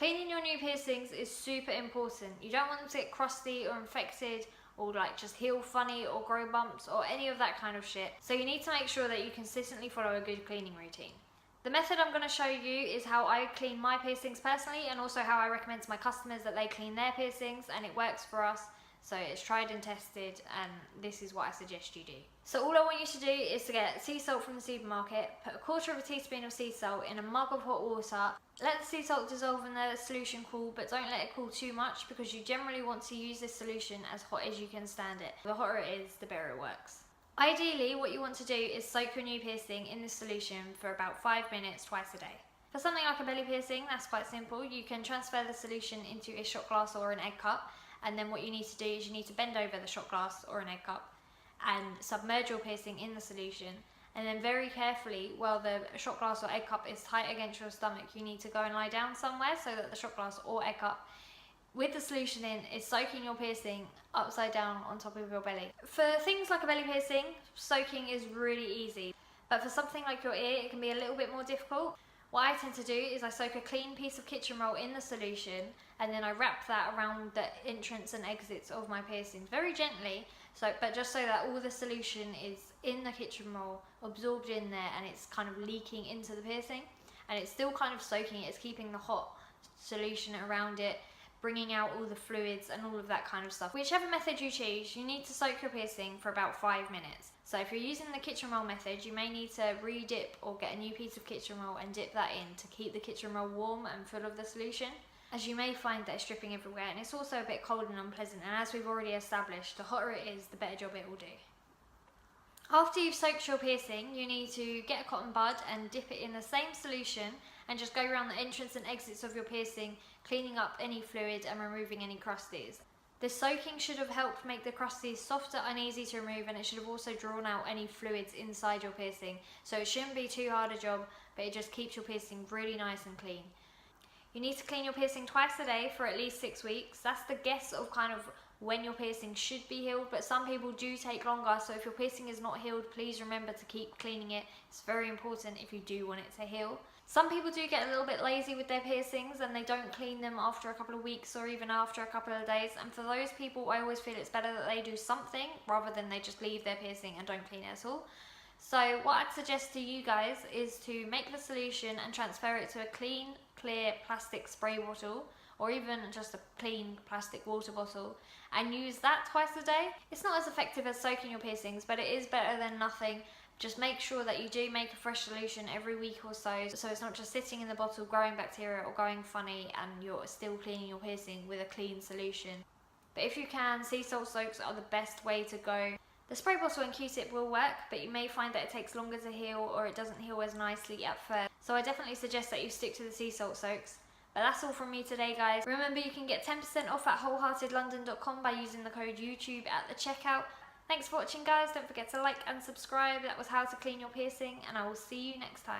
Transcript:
Cleaning your new piercings is super important. You don't want them to get crusty or infected or like just heal funny or grow bumps or any of that kind of shit. So you need to make sure that you consistently follow a good cleaning routine. The method I'm going to show you is how I clean my piercings personally, and also how I recommend to my customers that they clean their piercings, and it works for us. So it's tried and tested, and this is what I suggest you do. So all I want you to do is to get sea salt from the supermarket, put 1/4 teaspoon of sea salt in a mug of hot water, let the sea salt dissolve in the solution cool, but don't let it cool too much because you generally want to use this solution as hot as you can stand it. The hotter it is, the better it works. Ideally, what you want to do is soak your new piercing in this solution for about 5 minutes twice a day. For something like a belly piercing, that's quite simple. You can transfer the solution into a shot glass or an egg cup, and then what you need to do is you need to bend over the shot glass or an egg cup and submerge your piercing in the solution, and then very carefully, while the shot glass or egg cup is tight against your stomach, you need to go and lie down somewhere so that the shot glass or egg cup with the solution in is soaking your piercing upside down on top of your belly. For things like a belly piercing, soaking is really easy, but for something like your ear, it can be a little bit more difficult. What I tend to do is I soak a clean piece of kitchen roll in the solution, and then I wrap that around the entrance and exits of my piercings very gently, but just so that all the solution is in the kitchen roll, absorbed in there, and it's kind of leaking into the piercing, and it's still kind of soaking it. It's keeping the hot solution around it, bringing out all the fluids and all of that kind of stuff. Whichever method you choose, you need to soak your piercing for about 5 minutes. So if you're using the kitchen roll method, you may need to re-dip or get a new piece of kitchen roll and dip that in to keep the kitchen roll warm and full of the solution, as you may find that it's dripping everywhere, and it's also a bit cold and unpleasant, and as we've already established, the hotter it is, the better job it will do. After you've soaked your piercing, you need to get a cotton bud and dip it in the same solution and just go around the entrance and exits of your piercing, cleaning up any fluid and removing any crusties. The soaking should have helped make the crusties softer and easy to remove, and it should have also drawn out any fluids inside your piercing. So it shouldn't be too hard a job, but it just keeps your piercing really nice and clean. You need to clean your piercing twice a day for at least 6 weeks. That's the guess of kind of when your piercing should be healed, but some people do take longer, so if your piercing is not healed, please remember to keep cleaning it. It's very important if you do want it to heal. Some people do get a little bit lazy with their piercings and they don't clean them after a couple of weeks or even after a couple of days, and for those people, I always feel it's better that they do something rather than they just leave their piercing and don't clean it at all. So what I'd suggest to you guys is to make the solution and transfer it to a clean, clear plastic spray bottle, or even just a clean plastic water bottle, and use that twice a day. It's not as effective as soaking your piercings, but it is better than nothing. Just make sure that you do make a fresh solution every week or so it's not just sitting in the bottle growing bacteria or going funny and you're still cleaning your piercing with a clean solution. But if you can, sea salt soaks are the best way to go. The spray bottle and Q-tip will work, but you may find that it takes longer to heal or it doesn't heal as nicely at first. So I definitely suggest that you stick to the sea salt soaks. But that's all from me today, guys. Remember, you can get 10% off at wholeheartedlondon.com by using the code YouTube at the checkout. Thanks for watching, guys. Don't forget to like and subscribe. That was how to clean your piercing, and I will see you next time.